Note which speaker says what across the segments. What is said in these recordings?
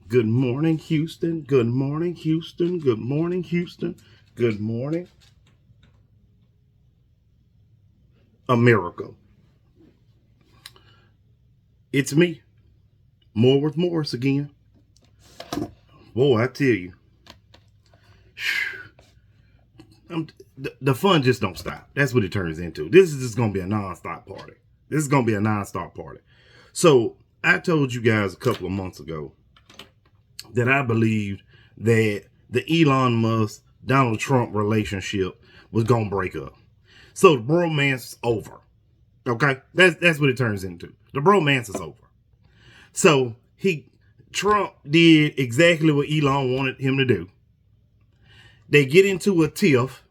Speaker 1: Good morning, Houston. Good morning, Houston. Good morning, Houston. Good morning, America. It's me, More with Morris again. Boy, I tell you, the fun just don't stop. That's what it turns into. This is just going to be a nonstop party. This is going to be a nonstop party. So I told you guys a couple of months ago that I believed that the Elon Musk Donald Trump relationship was going to break up. So the bromance is over. Okay? That's what it turns into. The bromance is over. So Trump did exactly what Elon wanted him to do. They get into a tiff.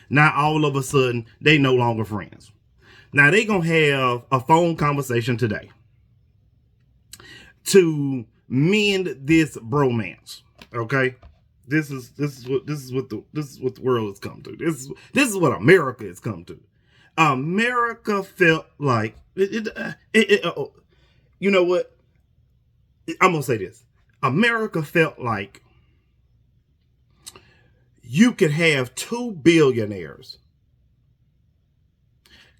Speaker 1: Now all of a sudden they no longer friends. Now they gonna have a phone conversation today to mend this bromance. Okay? This is what the world has come to. This is what America has come to. America felt like you know what? I'm gonna say this. America felt like you could have two billionaires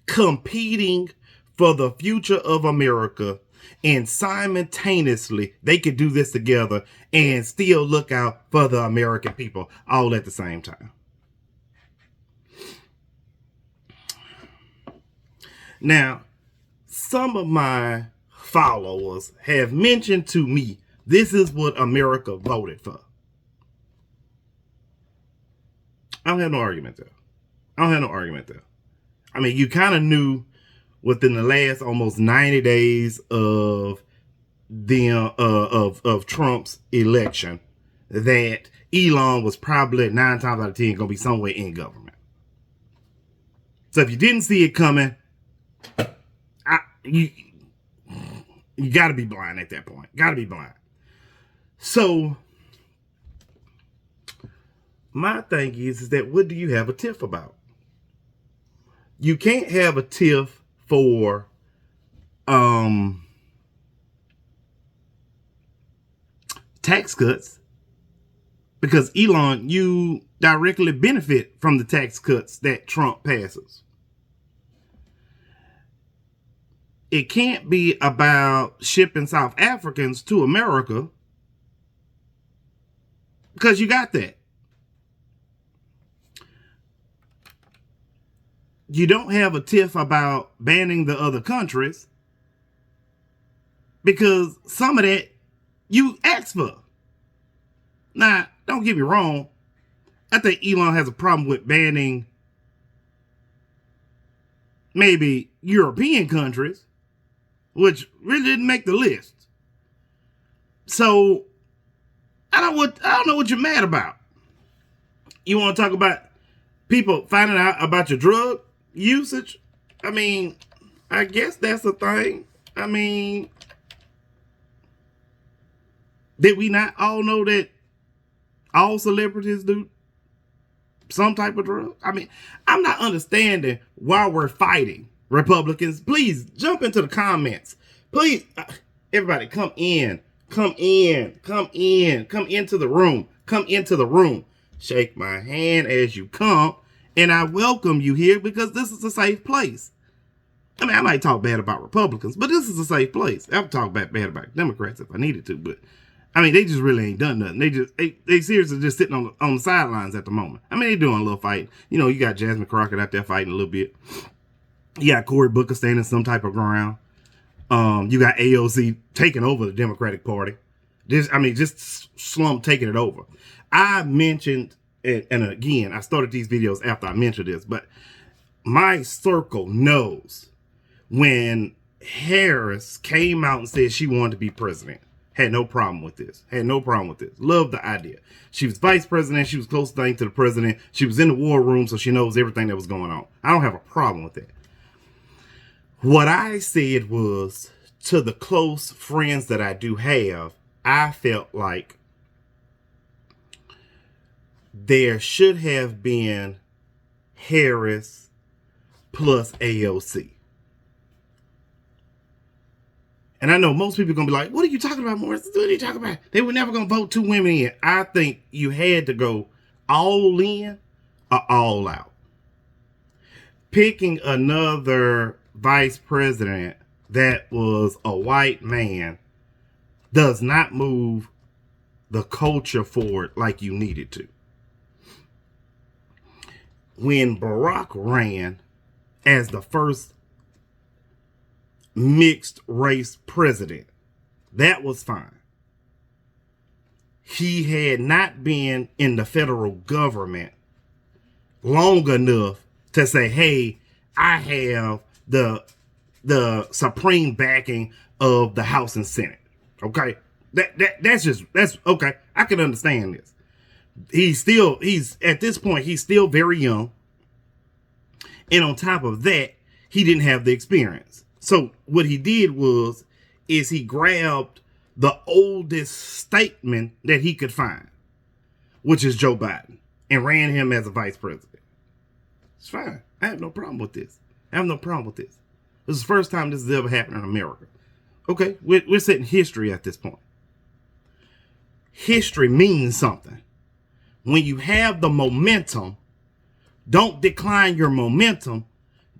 Speaker 1: competing for the future of America, and simultaneously they could do this together and still look out for the American people all at the same time. Now, some of my followers have mentioned to me this is what America voted for. I don't have no argument there. I mean, you kind of knew within the last almost 90 days of of Trump's election that Elon was probably 9 times out of 10 going to be somewhere in government. So if you didn't see it coming, you got to be blind at that point. Got to be blind. So my thing is that what do you have a tiff about? You can't have a tiff for tax cuts because Elon, you directly benefit from the tax cuts that Trump passes. It can't be about shipping South Africans to America because you got that. You don't have a tiff about banning the other countries because some of that you asked for. Now, don't get me wrong. I think Elon has a problem with banning maybe European countries, which really didn't make the list. So I don't know what you're mad about. You want to talk about people finding out about your drug usage? I mean, I guess that's a thing. I mean, did we not all know that all celebrities do some type of drug? I mean, I'm not understanding why we're fighting. Republicans, please jump into the comments. Please, everybody, come into the room. Shake my hand as you come, and I welcome you here because this is a safe place. I mean, I might talk bad about Republicans, but this is a safe place. I would talk bad about Democrats if I needed to, but I mean, they just really ain't done nothing. They seriously just sitting on the sidelines at the moment. I mean, they doing a little fight. You know, you got Jasmine Crockett out there fighting a little bit. You got Cory Booker standing some type of ground. You got AOC taking over the Democratic Party. Just slump taking it over. I mentioned, and again, I started these videos after I mentioned this, but my circle knows when Harris came out and said she wanted to be president. Had no problem with this. Loved the idea. She was vice president. She was close thing to the president. She was in the war room, so she knows everything that was going on. I don't have a problem with that. What I said was, to the close friends that I do have, I felt like there should have been Harris plus AOC. And I know most people are going to be like, what are you talking about, Morris? What are you talking about? They were never going to vote 2 women in. I think you had to go all in or all out. Picking another vice president that was a white man does not move the culture forward like you needed to. When Barack ran as the first mixed race president, that was fine. He had not been in the federal government long enough to say, hey, I have the supreme backing of the House and Senate. Okay? That's okay. I can understand this. He's at this point, he's still very young. And on top of that, he didn't have the experience. So what he did is he grabbed the oldest statesman that he could find, which is Joe Biden, and ran him as a vice president. It's fine. I have no problem with this. This is the first time this has ever happened in America. Okay, we're setting history at this point. History means something. When you have the momentum, don't decline your momentum.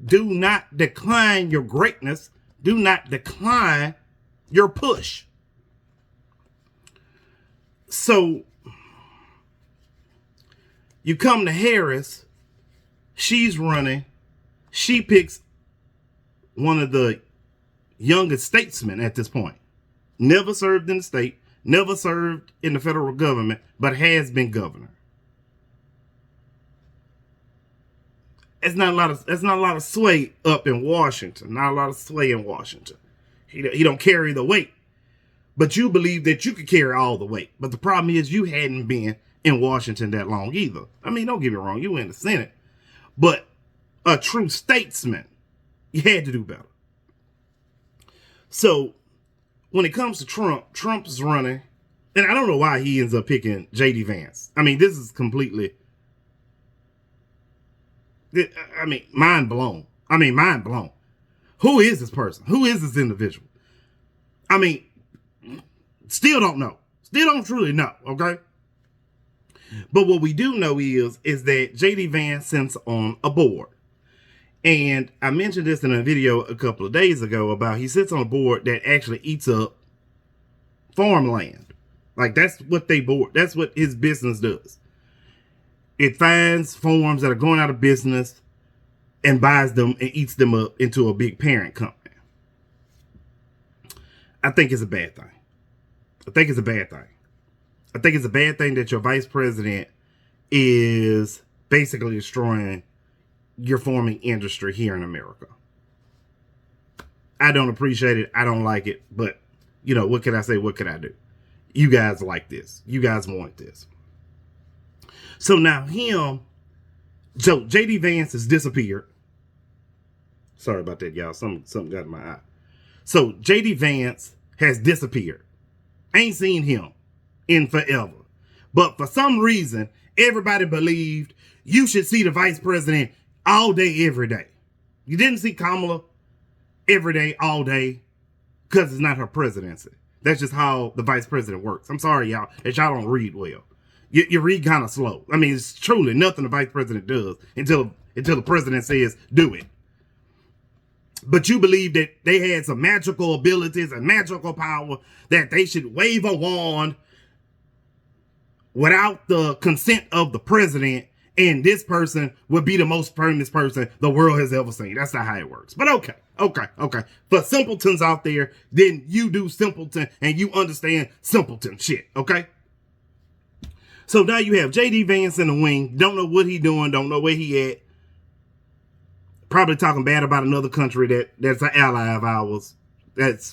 Speaker 1: Do not decline your greatness. Do not decline your push. So you come to Harris. She's running. She picks one of the youngest statesmen at this point. Never served in the state, never served in the federal government, but has been governor. That's not a lot of sway up in Washington. Not a lot of sway in Washington. He don't carry the weight. But you believe that you could carry all the weight. But the problem is you hadn't been in Washington that long either. I mean, don't get me wrong, you were in the Senate. But a true statesman, you had to do better. So when it comes to Trump's running, and I don't know why he ends up picking J.D. Vance. I mean, this is completely, mind blown. Mind blown. Who is this person? Who is this individual? Still don't know. Still don't truly know, okay? But what we do know is that J.D. Vance sits on a board. And I mentioned this in a video a couple of days ago about he sits on a board that actually eats up farmland. Like that's what his business does. It finds farms that are going out of business and buys them and eats them up into a big parent company. I think it's a bad thing. I think it's a bad thing that your vice president is basically destroying your farming industry here in America. I don't appreciate it. I don't like it. But, what can I say? What can I do? You guys like this. You guys want this. So now J.D. Vance has disappeared. Sorry about that, y'all. Something got in my eye. So J.D. Vance has disappeared. Ain't seen him in forever. But for some reason, everybody believed you should see the vice president all day, every day. You didn't see Kamala every day, all day, because it's not her presidency. That's just how the vice president works. I'm sorry, y'all, that y'all don't read well. You read kind of slow. It's truly nothing the vice president does until the president says, do it. But you believe that they had some magical abilities and magical power that they should wave a wand without the consent of the president, and this person would be the most famous person the world has ever seen. That's not how it works. But okay. For simpletons out there, then you do simpleton and you understand simpleton shit, okay? So now you have J.D. Vance in the wing. Don't know what he doing. Don't know where he at. Probably talking bad about another country that's an ally of ours.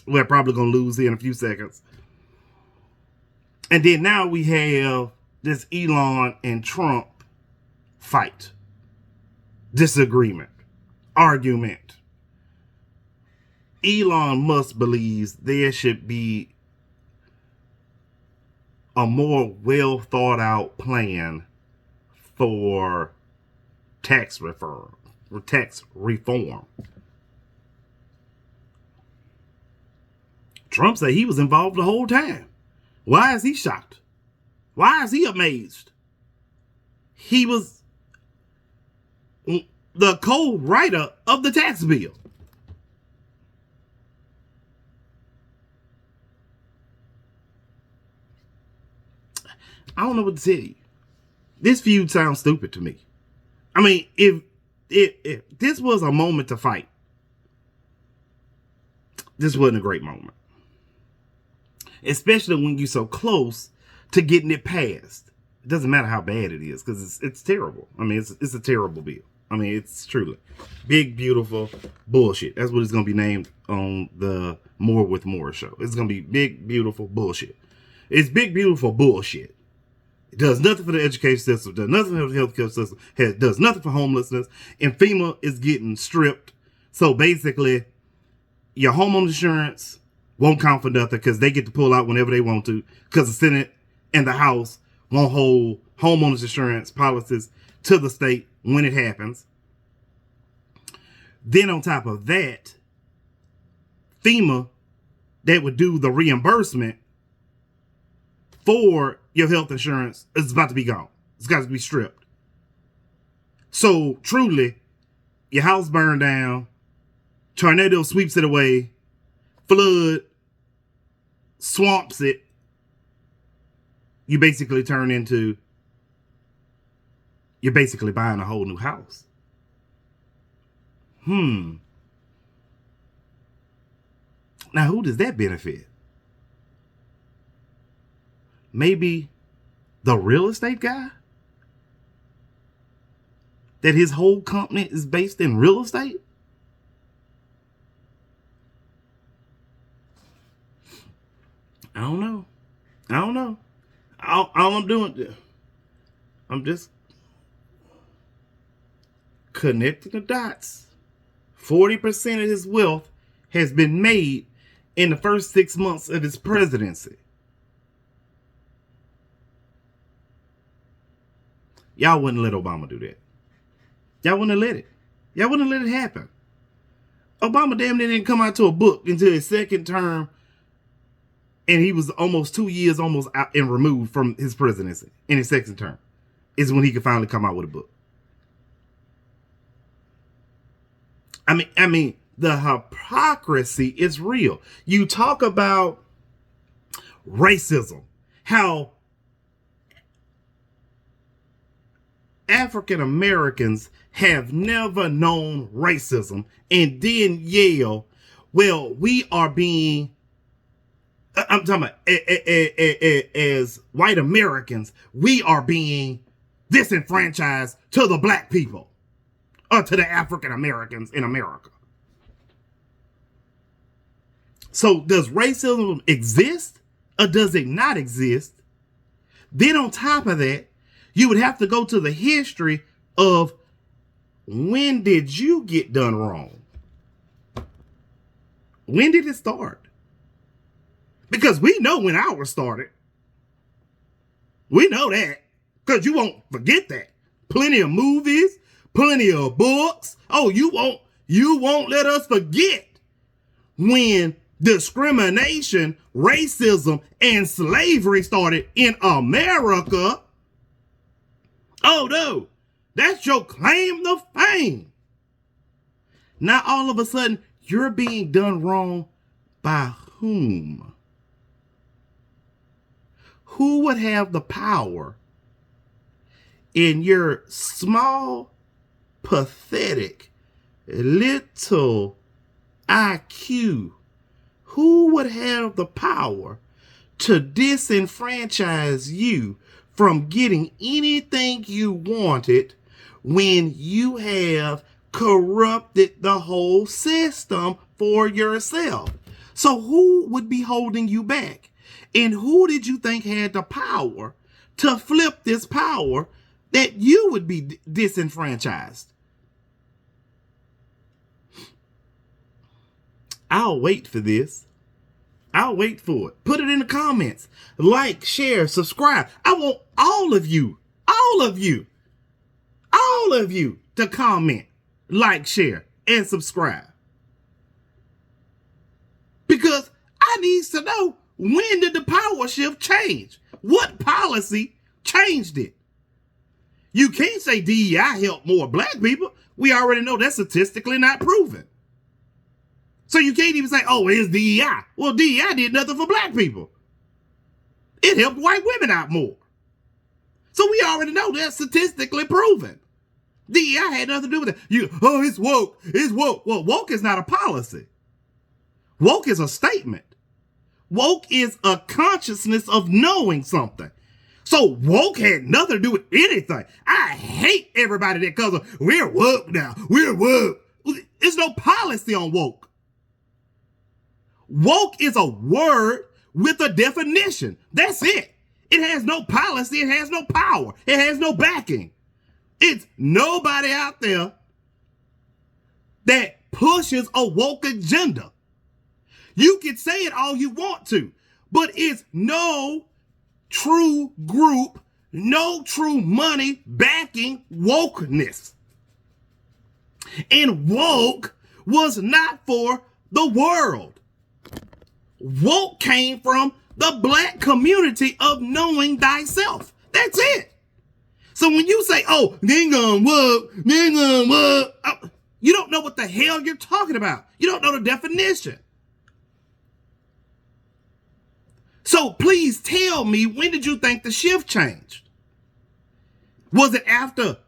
Speaker 1: We're probably going to lose here in a few seconds. And then now we have this Elon and Trump fight, disagreement, argument. Elon Musk believes there should be a more well thought out plan for tax reform. Trump said he was involved the whole time. Why is he shocked? Why is he amazed? He was the co-writer of the tax bill. I don't know what to tell you. This feud sounds stupid to me. I mean, if this was a moment to fight, this wasn't a great moment. Especially when you're so close to getting it passed. It doesn't matter how bad it is, because it's terrible. I mean, it's a terrible bill. I mean, it's truly big, beautiful bullshit. That's what it's going to be named on the More with More show. It's going to be big, beautiful bullshit. It's big, beautiful bullshit. It does nothing for the education system, does nothing for the healthcare system, does nothing for homelessness, and FEMA is getting stripped. So basically, your homeowner insurance won't count for nothing because they get to pull out whenever they want to, because the Senate and the House won't hold homeowners insurance policies to the state when it happens. Then on top of that, FEMA, that would do the reimbursement for your health insurance, is about to be gone. It's got to be stripped. So truly, your house burned down, tornado sweeps it away, flood swamps it, you basically turn into, you're basically buying a whole new house. Now, who does that benefit? Maybe the real estate guy? That his whole company is based in real estate? I don't know. All I'm doing, I'm just connecting the dots. 40% of his wealth has been made in the first 6 months of his presidency. Y'all wouldn't let Obama do that. Y'all wouldn't have let it. Y'all wouldn't have let it happen. Obama damn near didn't come out to a book until his second term, and he was almost 2 years almost out and removed from his presidency in his second term. Is when he could finally come out with a book. I mean, the hypocrisy is real. You talk about racism, how African Americans have never known racism, and then yell, well, we are being, I'm talking about as white Americans, we are being disenfranchised to the black people, or to the African Americans in America. So does racism exist, or does it not exist? Then on top of that, you would have to go to the history of, when did you get done wrong? When did it start? Because we know when ours started. We know that, because you won't forget that. Plenty of movies, plenty of books. Oh, you won't let us forget when discrimination, racism, and slavery started in America. Oh no, that's your claim to fame. Now all of a sudden, you're being done wrong by whom? Who would have the power in your small, pathetic, little IQ? Who would have the power to disenfranchise you from getting anything you wanted when you have corrupted the whole system for yourself? So who would be holding you back? And who did you think had the power to flip this power that you would be disenfranchised? I'll wait for this. I'll wait for it. Put it in the comments. Like, share, subscribe. I want all of you to comment, like, share, and subscribe. Because I need to know, when did the power shift change? What policy changed it? You can't say DEI helped more black people. We already know that's statistically not proven. So you can't even say, oh, it's DEI. Well, DEI did nothing for black people. It helped white women out more. So we already know that's statistically proven. DEI had nothing to do with it. It's woke. It's woke. Well, woke is not a policy. Woke is a statement. Woke is a consciousness of knowing something. So woke had nothing to do with anything. I hate everybody that calls them, we're woke now. We're woke. There's no policy on woke. Woke is a word with a definition. That's it. It has no policy. It has no power. It has no backing. It's nobody out there that pushes a woke agenda. You can say it all you want to, but it's no true group, no true money backing wokeness. And woke was not for the world. Woke came from the black community of knowing thyself. That's it. So when you say, oh, nigga woke, you don't know what the hell you're talking about. You don't know the definition. So please tell me, when did you think the shift changed? Was it after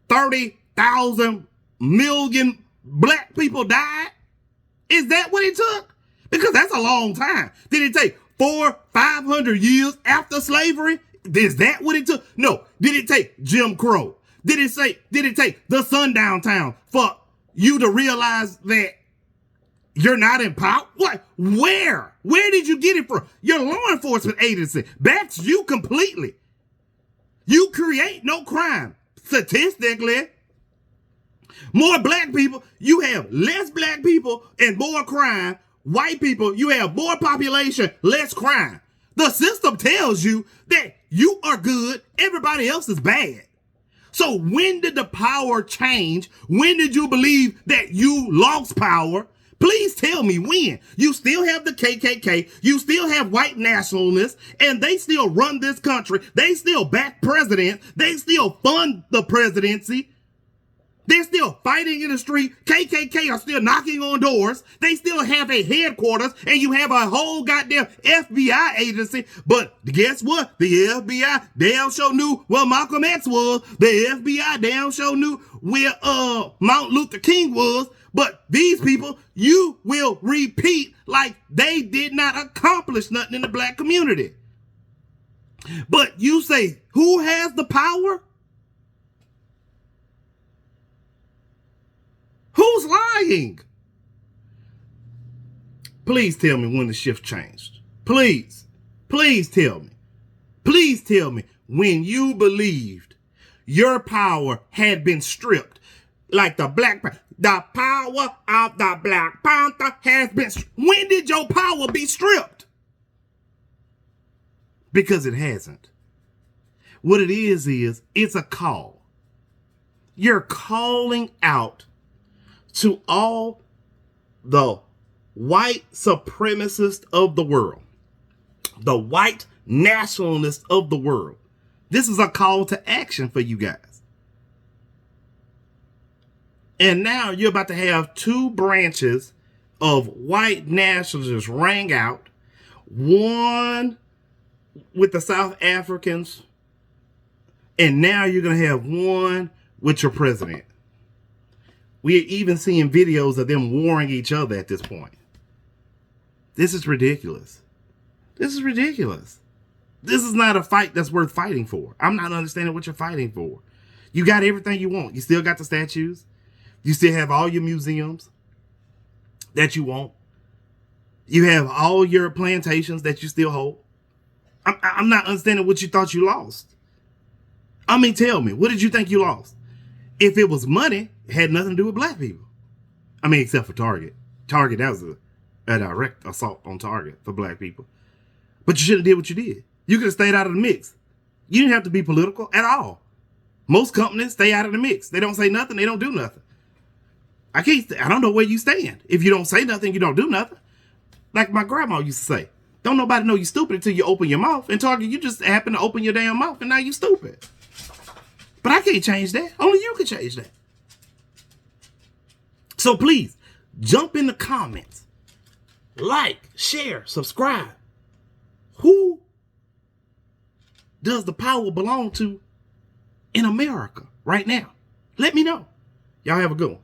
Speaker 1: 30,000 million black people died? Is that what it took? Because that's a long time. Did it take 400-500 years after slavery? Is that what it took? No. Did it take Jim Crow? Did it take the sundown town for you to realize that you're not in power? What? Where? Where did you get it from? Your law enforcement agency. That's you completely. You create no crime. Statistically, more black people, you have less black people and more crime. White people, you have more population, less crime. The system tells you that you are good, everybody else is bad. So when did the power change? When did you believe that you lost power? Please tell me when. You still have the KKK, you still have white nationalists, and they still run this country. They still back presidents. They still fund the presidency. They're still fighting in the street. KKK are still knocking on doors. They still have a headquarters, and you have a whole goddamn FBI agency. But guess what? The FBI damn sure knew where Malcolm X was. The FBI damn sure knew where Martin Luther King was. But these people, you will repeat like they did not accomplish nothing in the black community. But you say, who has the power? Who's lying? Please tell me when the shift changed. Please. Please tell me. Please tell me when you believed your power had been stripped. Like the power of the Black Panther has been stripped. When did your power be stripped? Because it hasn't. What it is it's a call. You're calling out to all the white supremacists of the world, the white nationalists of the world. This is a call to action for you guys. And now you're about to have two branches of white nationalists rang out, one with the South Africans, and now you're going to have one with your president. We're even seeing videos of them warring each other at this point. This is ridiculous. This is ridiculous. This is not a fight that's worth fighting for. I'm not understanding what you're fighting for. You got everything you want. You still got the statues. You still have all your museums that you want. You have all your plantations that you still hold. I'm not understanding what you thought you lost. I mean, tell me, what did you think you lost? If it was money, it had nothing to do with black people. I mean, except for Target. Target, that was a direct assault on Target for black people. But you should have did what you did. You could have stayed out of the mix. You didn't have to be political at all. Most companies stay out of the mix. They don't say nothing. They don't do nothing. I don't know where you stand. If you don't say nothing, you don't do nothing. Like my grandma used to say, don't nobody know you stupid until you open your mouth. And Target, you just happen to open your damn mouth and now you stupid. But I can't change that. Only you can change that. So please, jump in the comments. Like, share, subscribe. Who does the power belong to in America right now? Let me know. Y'all have a good one.